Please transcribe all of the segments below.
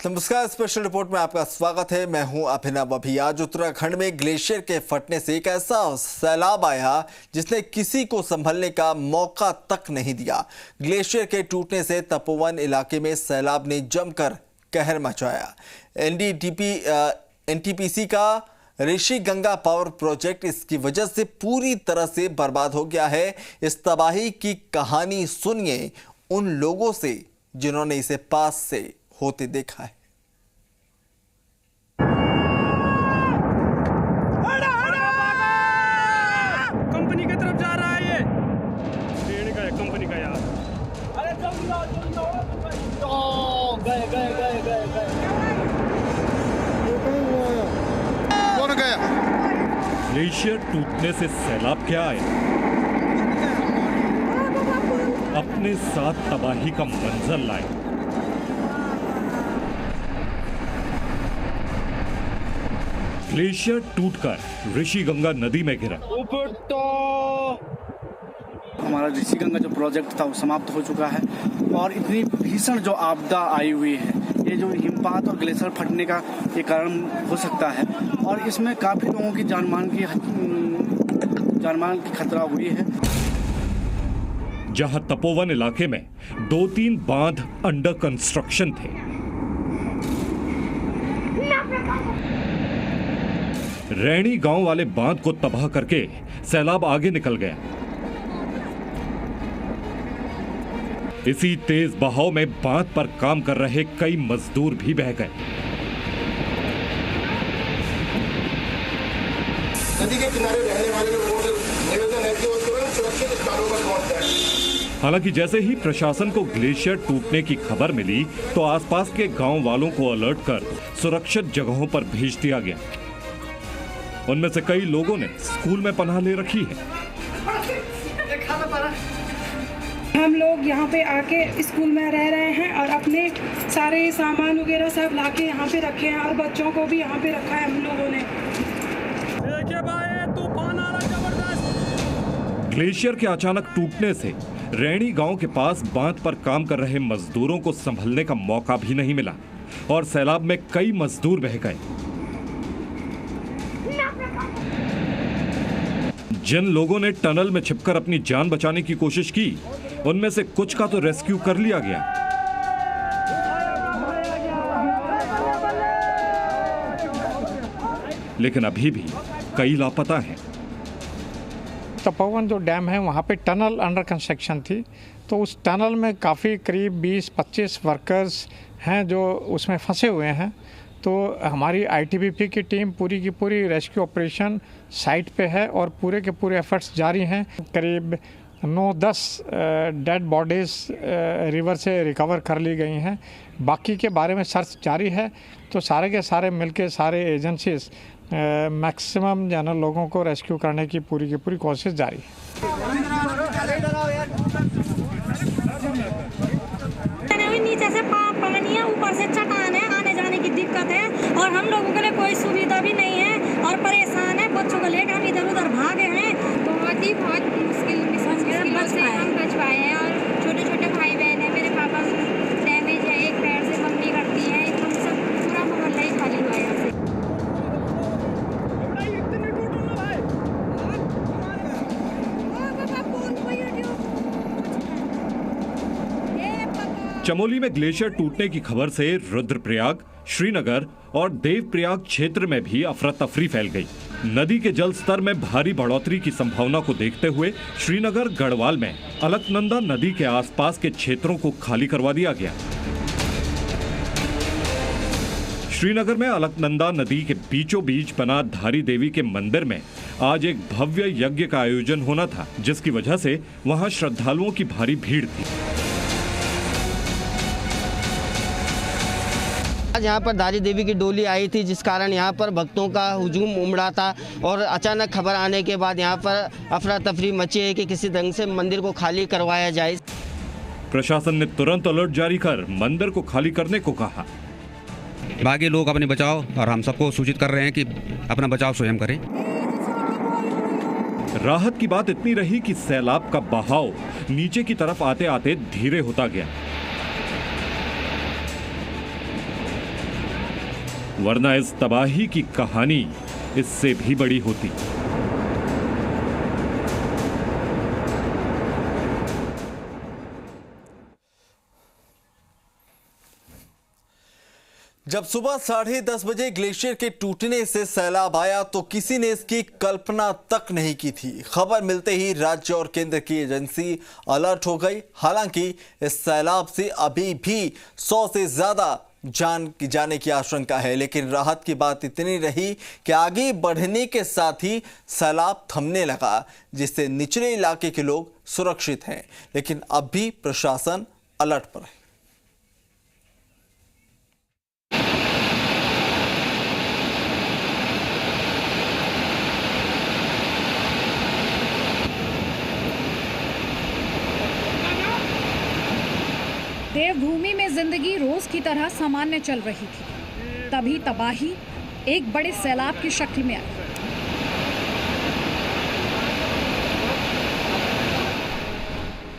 नमस्कार, special report में आपका स्वागत है। मैं हूं अभिनव। अभी आज उत्तराखंड में ग्लेशियर के फटने से एक ऐसा सैलाब आया जिसने किसी को संभलने का मौका तक नहीं दिया। ग्लेशियर के टूटने से तपोवन इलाके में सैलाब ने जमकर कहर मचाया। एनटीपीसी का ऋषि गंगा पावर प्रोजेक्ट इसकी वजह से पूरी तरह से बर्बाद हो गया है। इस तबाही की कहानी सुनिए उन लोगों से जिन्होंने इसे पास से होते देखा है। कंपनी की तरफ जा रहा है ये ट्रेन का है, कंपनी का यार। अरे जल्दी आओ, जल्दी आओ। गए कौन गया? ग्लेशियर टूटने से सैलाब क्या आया, अपने साथ तबाही का मंजर लाए। ग्लेशियर टूटकर ऋषि गंगा नदी में गिरा। ऊपर तो हमारा ऋषि गंगा जो प्रोजेक्ट था वो समाप्त हो चुका है और इतनी भीषण जो आपदा आई हुई है, ये जो हिमपात और ग्लेशियर फटने का ये कारण हो सकता है और इसमें काफी लोगों की जानमाल की खतरा हुई है। जहां तपोवन इलाके में 2-3 बांध अंडर कंस्ट्रक्शन थे, रैणी गांव वाले बांध को तबाह करके सैलाब आगे निकल गया। इसी तेज बहाव में बांध पर काम कर रहे कई मजदूर भी बह गए। नदी के किनारे रहने वाले लोगों से निवेदन है कि वो तुरंत सुरक्षित स्थानों पर पहुंच जाएं। हालांकि जैसे ही प्रशासन को ग्लेशियर टूटने की खबर मिली तो आसपास के गांव वालों को अलर्ट कर सुरक्षित जगहों पर भेज दिया गया। उनमें से कई लोगों ने स्कूल में पनाह ले रखी है। हम लोग यहाँ पे आके स्कूल में रह रहे हैं और अपने सारे सामान वगैरह सब लाके यहाँ पे रखे हैं और बच्चों को भी यहाँ पे रखा है हम लोगों ने। देखिए भाई, तूफान आ रहा जबरदस्त। ग्लेशियर के अचानक टूटने से रैणी गांव के पास बांध पर काम कर रहे मजदूरों को संभलने का मौका भी नहीं मिला और सैलाब में कई मजदूर बह गए। जिन लोगों ने टनल में छिपकर अपनी जान बचाने की कोशिश की, उनमें से कुछ का तो रेस्क्यू कर लिया गया, लेकिन अभी भी कई लापता हैं। तपोवन जो डैम है वहाँ पे टनल अंडर कंस्ट्रक्शन थी, तो उस टनल में काफ़ी करीब 20-25 वर्कर्स हैं जो उसमें फंसे हुए हैं। तो हमारी आईटीबीपी की टीम पूरी की पूरी रेस्क्यू ऑपरेशन साइट पे है और पूरे के पूरे एफर्ट्स जारी हैं। करीब 9-10 डेड बॉडीज़ रिवर से रिकवर कर ली गई हैं। बाकी के बारे में सर्च जारी है। तो सारे के सारे मिलके सारे एजेंसीज मैक्सिमम जनरल लोगों को रेस्क्यू करने की पूरी कोशिश जारी है। नीचे से पानी है, ऊपर से चट्टान है, आने जाने की दिक्कत है और हम लोगों के लिए कोई सुविधा भी नहीं है और परेशान है। बच्चों को लेकर हम इधर उधर भागे हैं। बहुत मुश्किल से हम बच पाए हैं और छोटे छोटे भाई बहन है। मेरे पापा डैमेज है, एक पैर से मम्मी करती है। हम सब पूरा मोहल्ला ही खाली हुआ है। चमोली में ग्लेशियर टूटने की खबर से रुद्रप्रयाग, श्रीनगर और देवप्रयाग क्षेत्र में भी अफरा तफरी फैल गई। नदी के जल स्तर में भारी बढ़ोतरी की संभावना को देखते हुए श्रीनगर गढ़वाल में अलकनंदा नदी के आसपास के क्षेत्रों को खाली करवा दिया गया। श्रीनगर में अलकनंदा नदी के बीचों बीच बना धारी देवी के मंदिर में आज एक भव्य यज्ञ का आयोजन होना था, जिसकी वजह से वहां श्रद्धालुओं की भारी भीड़ थी। आज यहाँ पर धारी देवी की डोली आई थी, जिस कारण यहाँ पर भक्तों का हुजूम उमड़ा था और अचानक खबर आने के बाद यहाँ पर अफरा तफरी मची है कि किसी ढंग से मंदिर को खाली करवाया जाए। प्रशासन ने तुरंत अलर्ट जारी कर मंदिर को खाली करने को कहा। बाकी लोग अपने बचाव और हम सबको सूचित कर रहे हैं कि अपना बचाव स्वयं करें। राहत की बात इतनी रही कि सैलाब का बहाव नीचे की तरफ आते आते धीरे होता गया। वरना इस तबाही की कहानी इससे भी बड़ी होती। जब सुबह 10:30 बजे ग्लेशियर के टूटने से सैलाब आया तो किसी ने इसकी कल्पना तक नहीं की थी। खबर मिलते ही राज्य और केंद्र की एजेंसी अलर्ट हो गई। हालांकि इस सैलाब से अभी भी 100 से ज्यादा जान जाने की आशंका है, लेकिन राहत की बात इतनी रही कि आगे बढ़ने के साथ ही सैलाब थमने लगा, जिससे निचले इलाके के लोग सुरक्षित हैं। लेकिन अब भी प्रशासन अलर्ट पर है। देवभूमि में जिंदगी रोज की तरह सामान्य चल रही थी, तभी तबाही एक बड़े सैलाब की शक्ल में आई।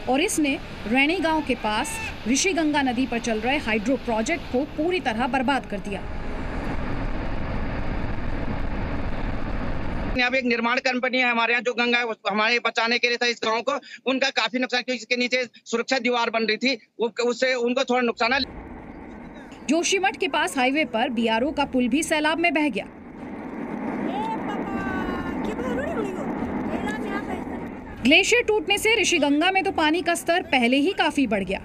और इसने रैनी गांव के पास ऋषिगंगा नदी पर चल रहे हाइड्रो प्रोजेक्ट को पूरी तरह बर्बाद कर दिया। यहाँ पे एक निर्माण कंपनी है हमारे यहाँ, जो गंगा है हमारे बचाने के लिए था इस गांव को, उनका काफी नुकसान, क्योंकि इसके नीचे सुरक्षा दीवार बन रही थी, उससे उनको थोड़ा नुकसान है। जोशीमठ के पास हाईवे पर बीआरओ का पुल भी सैलाब में बह गया। ग्लेशियर टूटने से ऋषिगंगा में तो पानी का स्तर पहले ही काफी बढ़ गया।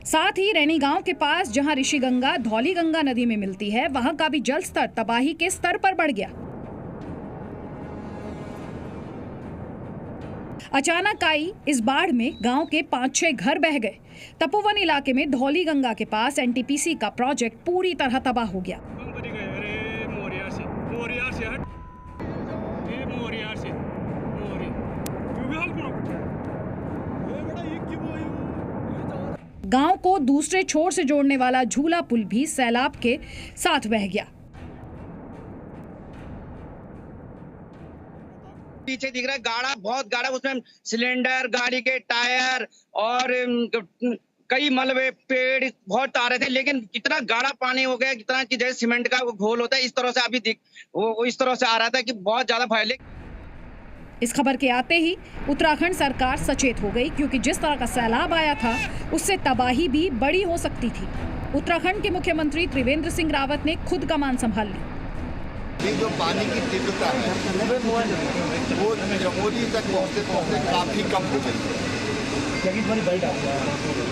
साथ ही रैनी गांव के पास जहां ऋषिगंगा धौली गंगा नदी में मिलती है, वहां का भी जल स्तर तबाही के स्तर पर बढ़ गया। अचानक आई इस बाढ़ में गांव के 5-6 घर बह गए। तपोवन इलाके में धौली गंगा के पास एनटीपीसी का प्रोजेक्ट पूरी तरह तबाह हो गया। गांव को दूसरे छोर से जोड़ने वाला झूला पुल भी सैलाब के साथ बह गया। पीछे दिख रहा है गाड़ा, बहुत गाड़ा, उसमें सिलेंडर, गाड़ी के टायर और कई मलबे, पेड़ बहुत आ रहे थे, लेकिन इतना गाढ़ा पानी हो गया, कितना कि जैसे सीमेंट का वो घोल होता है, इस तरह से अभी वो इस तरह से आ रहा था कि बहुत ज्यादा भयानक। इस खबर के आते ही उत्तराखंड सरकार सचेत हो गई, क्योंकि जिस तरह का सैलाब आया था उससे तबाही भी बड़ी हो सकती थी। उत्तराखंड के मुख्यमंत्री त्रिवेंद्र सिंह रावत ने खुद कमान संभाल ली। ये जो पानी की तीव्रता है वो चमोली तक पहुँचते काफ़ी कम हो गई है,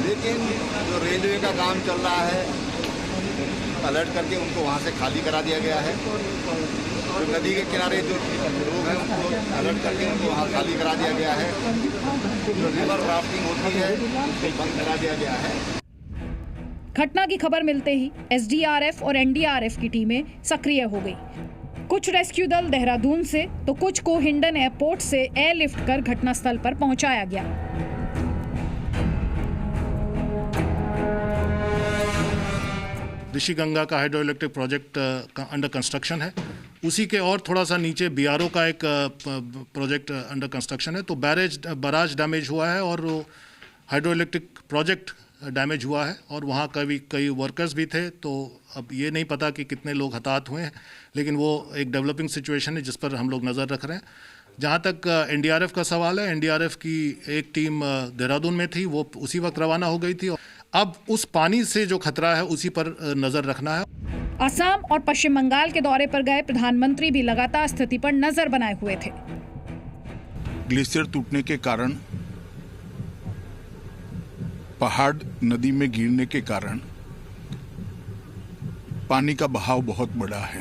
लेकिन जो रेलवे का काम चल रहा है, अलर्ट करके उनको वहाँ से खाली करा दिया गया है। जो नदी के किनारे जो लोग हैं उनको अलर्ट करके उनको वहाँ खाली करा दिया गया है। जो रिवर राफ्टिंग होती है उसको बंद करा दिया गया है। घटना की खबर मिलते ही एसडीआरएफ और एनडीआरएफ की टीमें सक्रिय हो गई। कुछ रेस्क्यू दल देहरादून से तो कुछ को हिंडन एयरपोर्ट से एयरलिफ्ट कर घटनास्थल पर पहुंचाया गया। ऋषिगंगा का hydro electric project under construction है, उसी के और थोड़ा सा नीचे बीआरओ का एक प्रोजेक्ट अंडर कंस्ट्रक्शन है। तो बराज डैमेज हुआ है और हाइड्रो इलेक्ट्रिक प्रोजेक्ट डैमेज हुआ है, और वहाँ कई वर्कर्स भी थे। तो अब ये नहीं पता कि कितने लोग हताहत हुए हैं, लेकिन वो एक डेवलपिंग सिचुएशन है जिस पर हम लोग नज़र रख रहे हैं। जहाँ तक एनडीआरएफ का सवाल है, एनडीआरएफ की एक टीम देहरादून में थी, वो उसी वक्त रवाना हो गई थी। अब उस पानी से जो खतरा है उसी पर नज़र रखना है। असम और पश्चिम बंगाल के दौरे पर गए प्रधानमंत्री भी लगातार स्थिति पर नजर बनाए हुए थे। ग्लेशियर टूटने के कारण, पहाड़ नदी में गिरने के कारण पानी का बहाव बहुत बड़ा है।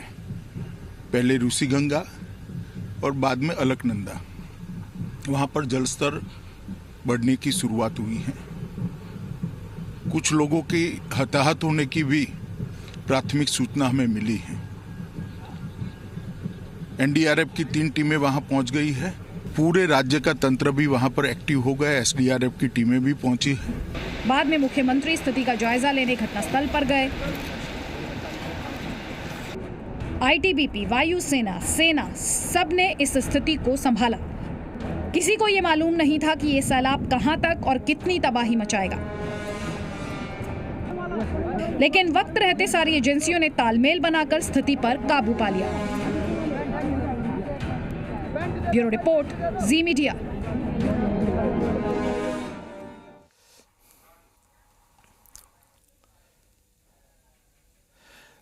पहले ऋषिगंगा और बाद में अलकनंदा, वहां पर जलस्तर बढ़ने की शुरुआत हुई है। कुछ लोगों की हताहत होने की भी प्राथमिक सूचना हमें मिली है। एनडीआरएफ की 3 टीमें वहां पहुंच गई है। पूरे राज्य का तंत्र भी वहां पर एक्टिव हो गया, एसडीआरएफ की टीमें भी पहुंची है। बाद में मुख्यमंत्री स्थिति का जायजा लेने घटनास्थल पर गए। आईटीबीपी, वायुसेना, सेना सबने इस स्थिति को संभाला। किसी को ये मालूम नहीं था कि ये सैलाब कहां तक और कितनी तबाही मचाएगा। लेकिन वक्त रहते सारी एजेंसियों ने तालमेल बनाकर स्थिति पर काबू पा लिया। ब्यूरो रिपोर्ट, जी मीडिया।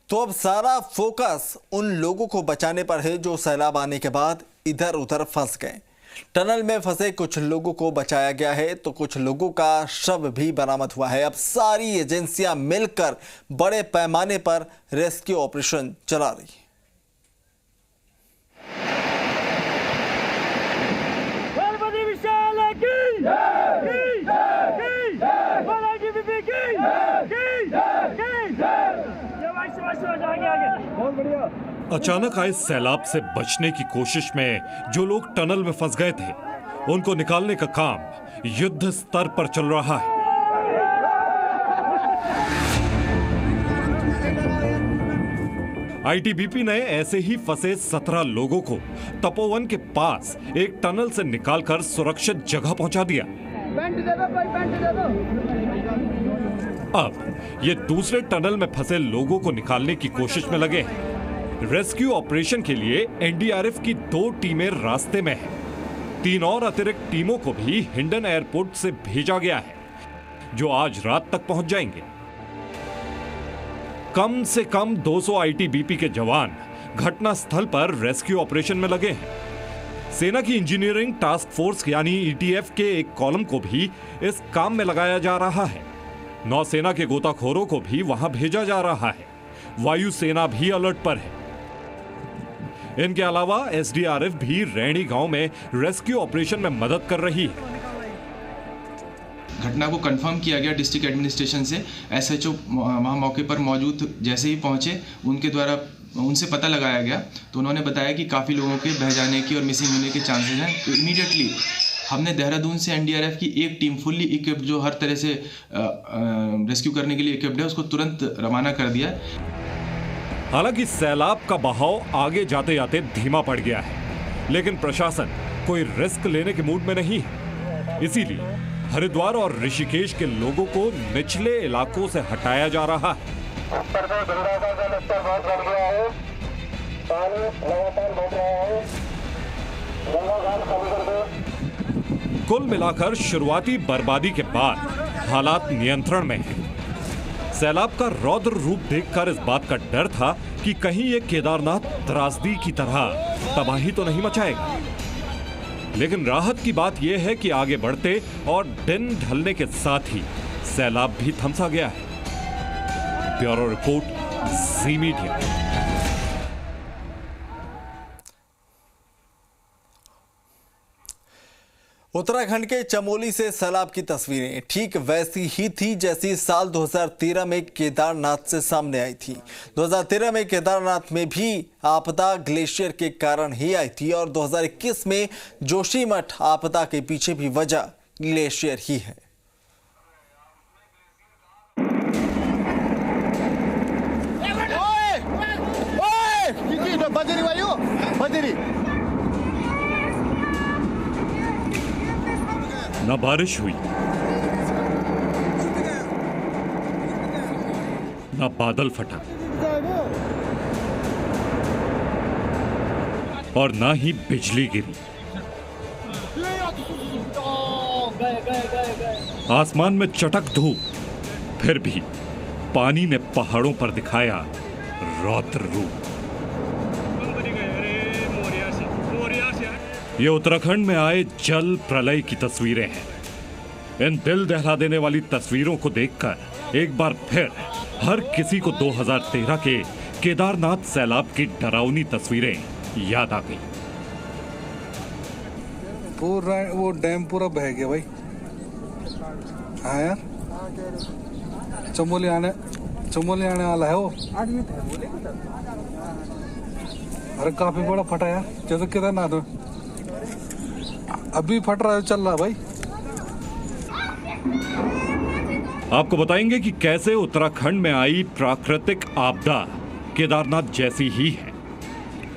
तो अब सारा फोकस उन लोगों को बचाने पर है जो सैलाब आने के बाद इधर उधर फंस गए। टनल में फंसे कुछ लोगों को बचाया गया है तो कुछ लोगों का शव भी बरामद हुआ है। अब सारी एजेंसियां मिलकर बड़े पैमाने पर रेस्क्यू ऑपरेशन चला रही है। अचानक आए सैलाब से बचने की कोशिश में जो लोग टनल में फंस गए थे, उनको निकालने का काम युद्ध स्तर पर चल रहा है। आईटीबीपी ने ऐसे ही फंसे 17 लोगों को तपोवन के पास एक टनल से निकालकर सुरक्षित जगह पहुंचा दिया। अब ये दूसरे टनल में फंसे लोगों को निकालने की कोशिश में लगे हैं। रेस्क्यू ऑपरेशन के लिए एनडीआरएफ की 2 टीमें रास्ते में हैं। 3 और अतिरिक्त टीमों को भी हिंडन एयरपोर्ट से भेजा गया है, जो आज रात तक पहुंच जाएंगे। कम से कम 200 आईटीबीपी के जवान घटनास्थल पर रेस्क्यू ऑपरेशन में लगे हैं। सेना की इंजीनियरिंग टास्क फोर्स यानी ईटीएफ के एक कॉलम को भी इस काम में लगाया जा रहा है। नौसेना के गोताखोरों को भी वहां भेजा जा रहा है। वायुसेना भी अलर्ट पर है। इनके अलावा एसडीआरएफ भी रैणी गांव में रेस्क्यू ऑपरेशन में मदद कर रही है। घटना को कंफर्म किया गया डिस्ट्रिक्ट एडमिनिस्ट्रेशन से। एसएचओ वहां मौके पर मौजूद जैसे ही पहुंचे, उनके द्वारा उनसे पता लगाया गया तो उन्होंने बताया कि काफ़ी लोगों के बह जाने की और मिसिंग होने के चांसेस हैं। तो इमीडिएटली हमने देहरादून से एनडीआरएफ की एक टीम फुल्ली इक्विप्ड, जो हर तरह से रेस्क्यू करने के लिए इक्विप्ड है, उसको तुरंत रवाना कर दिया। हालांकि सैलाब का बहाव आगे जाते जाते धीमा पड़ गया है, लेकिन प्रशासन कोई रिस्क लेने के मूड में नहीं है। इसीलिए हरिद्वार और ऋषिकेश के लोगों को निचले इलाकों से हटाया जा रहा है। ऊपर से गंगा का जलस्तर बहुत बढ़ गया है, पानी लगातार बढ़ रहा है, गंगा घाट कम कर दो। कुल मिलाकर शुरुआती बर्बादी के बाद हालात नियंत्रण में हैं। सैलाब का रौद्र रूप देखकर इस बात का डर था कि कहीं ये केदारनाथ त्रासदी की तरह तबाही तो नहीं मचाएगा। लेकिन राहत की बात यह है कि आगे बढ़ते और दिन ढलने के साथ ही सैलाब भी थमसा गया है। ब्यूरो रिपोर्ट, जी मीडिया। उत्तराखंड के चमोली से सैलाब की तस्वीरें ठीक वैसी ही थी जैसी साल 2013 में केदारनाथ से सामने आई थी। 2013 में केदारनाथ में भी आपदा ग्लेशियर के कारण ही आई थी और 2021 में जोशीमठ आपदा के पीछे भी वजह ग्लेशियर ही है। न बारिश हुई, न बादल फटा और न ही बिजली गिरी। आसमान में चटक धूप, फिर भी पानी ने पहाड़ों पर दिखाया रौद्र रूप। ये उत्तराखंड में आए जल प्रलय की तस्वीरें हैं। इन दिल दहला देने वाली तस्वीरों को देखकर एक बार फिर हर किसी को 2013 के केदारनाथ सैलाब की डरावनी तस्वीरें याद आ गई। पूरा वो डैम पूरा बह गया भाई। हाँ यार, चमोली आने वाला है वो। अरे काफी बड़ा फटा यार, जैसे केदारनाथ में अभी फट रहा है, चल रहा भाई। आपको बताएंगे कि कैसे उत्तराखंड में आई प्राकृतिक आपदा केदारनाथ जैसी ही है,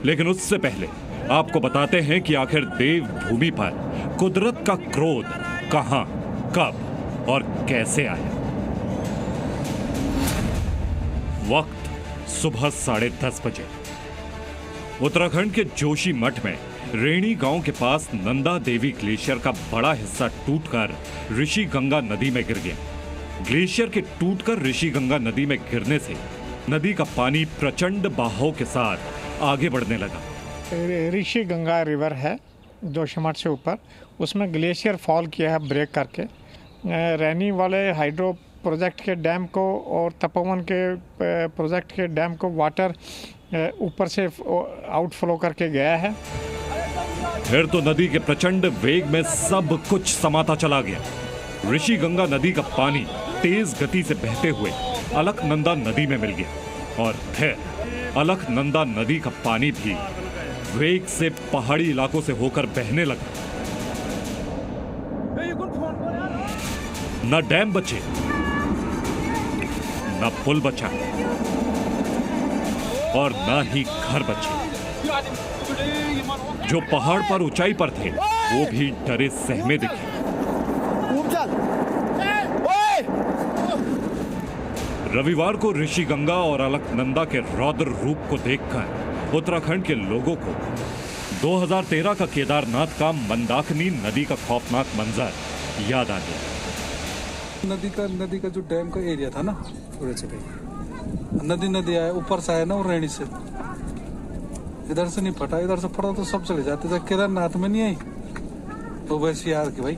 लेकिन उससे पहले आपको बताते हैं कि आखिर देवभूमि पर कुदरत का क्रोध कहां, कब और कैसे आया। वक्त सुबह 10:30 बजे। उत्तराखंड के जोशी मठ में रेणी गांव के पास नंदा देवी ग्लेशियर का बड़ा हिस्सा टूटकर ऋषि गंगा नदी में गिर गया। ग्लेशियर के टूटकर ऋषि गंगा नदी में गिरने से नदी का पानी प्रचंड बहाव के साथ आगे बढ़ने लगा। ऋषि गंगा रिवर है जोशीमठ से ऊपर, उसमें ग्लेशियर फॉल किया है ब्रेक करके। रैनी वाले हाइड्रो प्रोजेक्ट के डैम को और तपोवन के प्रोजेक्ट के डैम को वाटर ऊपर से आउटफ्लो करके गया है। फिर तो नदी के प्रचंड वेग में सब कुछ समाता चला गया। ऋषि गंगा नदी का पानी तेज गति से बहते हुए अलकनंदा नदी में मिल गया और फिर अलकनंदा नदी का पानी भी वेग से पहाड़ी इलाकों से होकर बहने लगा। न डैम बचे, न पुल बचा और न ही घर बचे। जो पहाड़ पर ऊंचाई पर थे वो भी डरे सहमे दिखे। रविवार को ऋषि गंगा और अलकनंदा के रौद्र रूप को देखकर उत्तराखंड के लोगों को 2013 का केदारनाथ का मंदाकिनी नदी का खौफनाक मंजर याद आ गया। नदी का जो डैम का एरिया था ना, थोड़े से नदी आया ऊपर से आया ना, और रेणी से इधर से नहीं फटा, इधर से फटा तो सब चले जाते थे। केदारनाथ में नहीं आई तो वैसे यार कि भाई।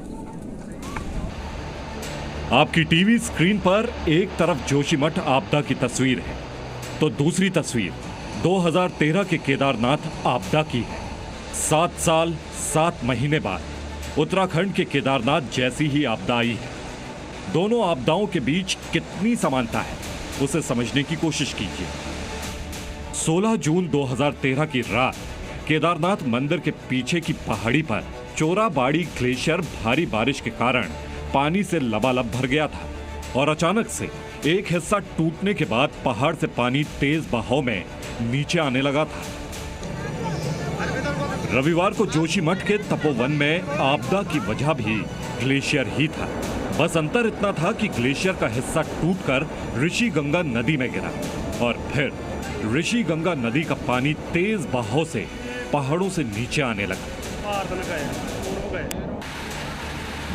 आपकी टीवी स्क्रीन पर एक तरफ जोशीमठ आपदा की तस्वीर है तो दूसरी तस्वीर 2013 के केदारनाथ आपदा की है। 7 साल 7 महीने बाद उत्तराखंड के केदारनाथ जैसी ही आपदा आई है। दोनों आपदाओं के बीच कितनी समानता है उसे समझने की कोशिश कीजिए। 16 जून 2013 की रात केदारनाथ मंदिर के पीछे की पहाड़ी पर चोराबाड़ी ग्लेशियर भारी बारिश के कारण पानी से लबालब भर गया था और अचानक से एक हिस्सा टूटने के बाद पहाड़ से पानी तेज बहाव में नीचे आने लगा था। रविवार को जोशीमठ के तपोवन में आपदा की वजह भी ग्लेशियर ही था। बस अंतर इतना था कि ग्लेशियर का हिस्सा टूटकर ऋषि गंगा नदी में गिरा और फिर ऋषि गंगा नदी का पानी तेज बहाव से पहाड़ों से नीचे आने लगा।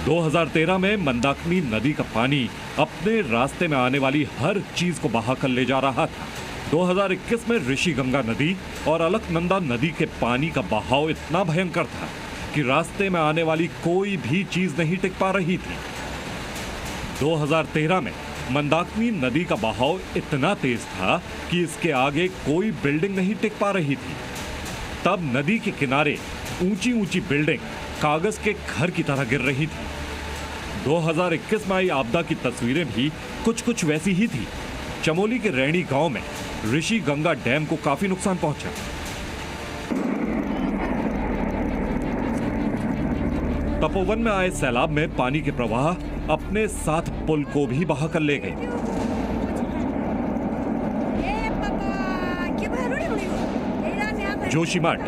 2013 में मंदाकिनी नदी का पानी अपने रास्ते में आने वाली हर चीज को बहाकर ले जा रहा था। 2021 में ऋषि गंगा नदी और अलकनंदा नदी के पानी का बहाव इतना भयंकर था कि रास्ते में आने वाली कोई भी चीज नहीं टिक पा रही थी। 2013 में मंदाकिनी नदी का बहाव इतना तेज था कि इसके आगे कोई बिल्डिंग नहीं टिक पा रही थी। तब नदी के किनारे ऊंची ऊंची बिल्डिंग कागज के घर की तरह गिर रही थी। 2021 में आई आपदा की तस्वीरें भी कुछ वैसी ही थी। चमोली के रैणी गांव में ऋषि गंगा डैम को काफी नुकसान पहुंचा। तपोवन में आए सैलाब में पानी के प्रवाह अपने साथ पुल को भी बहाकर ले गए। जोशीमठ,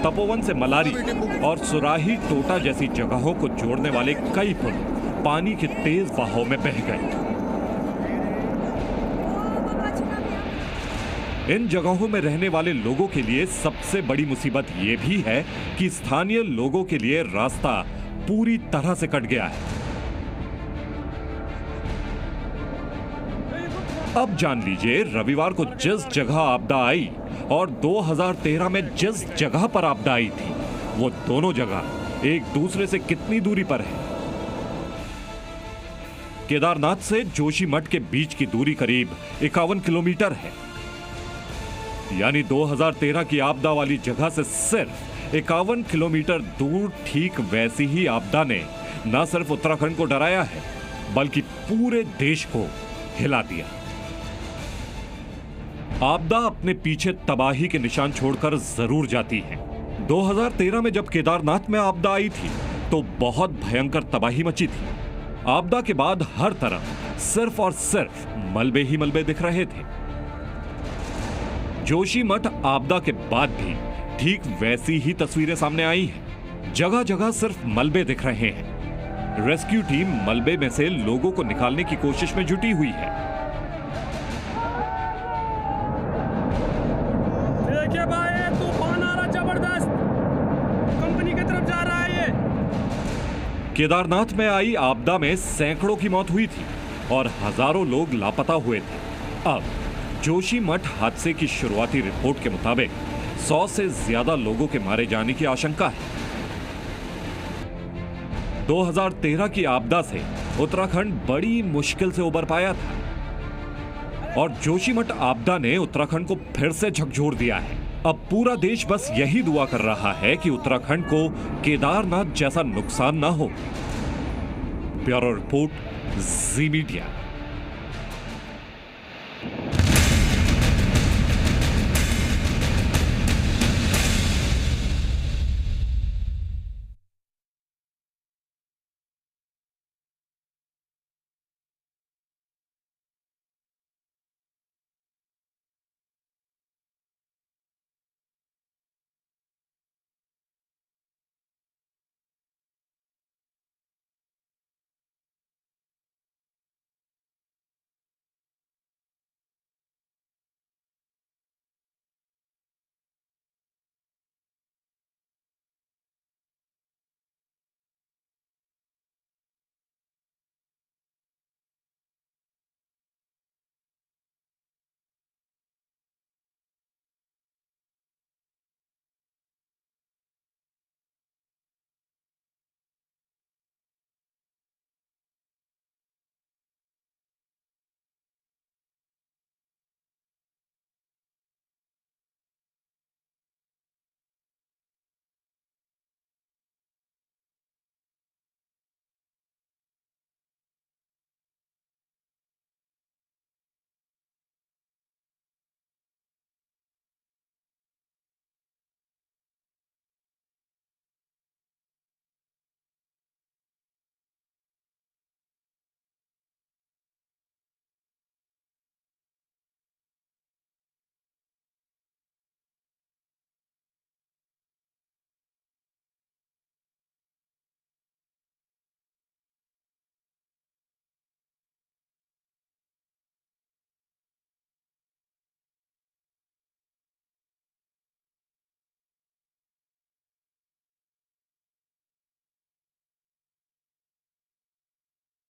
तपोवन से मलारी और सुराही टोटा जैसी जगहों को जोड़ने वाले कई पुल पानी के तेज बहाव में बह गए। इन जगहों में रहने वाले लोगों के लिए सबसे बड़ी मुसीबत यह भी है कि स्थानीय लोगों के लिए रास्ता पूरी तरह से कट गया है। अब जान लीजिए, रविवार को जिस जगह आपदा आई और 2013 में जिस जगह पर आपदा आई थी, वो दोनों जगह एक दूसरे से कितनी दूरी पर है। केदारनाथ से जोशीमठ के बीच की दूरी करीब 51 किलोमीटर है। यानी 2013 की आपदा वाली जगह से सिर्फ 51 किलोमीटर दूर ठीक वैसी ही आपदा ने न सिर्फ उत्तराखंड को डराया है बल्कि पूरे देश को हिला दिया। आपदा अपने पीछे तबाही के निशान छोड़कर जरूर जाती है। 2013 में जब केदारनाथ में आपदा आई थी तो बहुत भयंकर तबाही मची थी। आपदा के बाद हर तरफ सिर्फ और सिर्फ मलबे ही मलबे दिख रहे थे। जोशीमठ आपदा के बाद भी ठीक वैसी ही तस्वीरें सामने आई हैं। जगह जगह सिर्फ मलबे दिख रहे हैं। रेस्क्यू टीम मलबे में से लोगों को निकालने की कोशिश में जुटी हुई है। केदारनाथ में आई आपदा में सैकड़ों की मौत हुई थी और हजारों लोग लापता हुए थे। अब जोशीमठ हादसे की शुरुआती रिपोर्ट के मुताबिक 100 से ज्यादा लोगों के मारे जाने की आशंका है। 2013 की आपदा से उत्तराखंड बड़ी मुश्किल से उबर पाया था और जोशीमठ आपदा ने उत्तराखंड को फिर से झकझोर दिया है। अब पूरा देश बस यही दुआ कर रहा है कि उत्तराखंड को केदारनाथ जैसा नुकसान ना हो। ब्यूरो रिपोर्ट, जी मीडिया।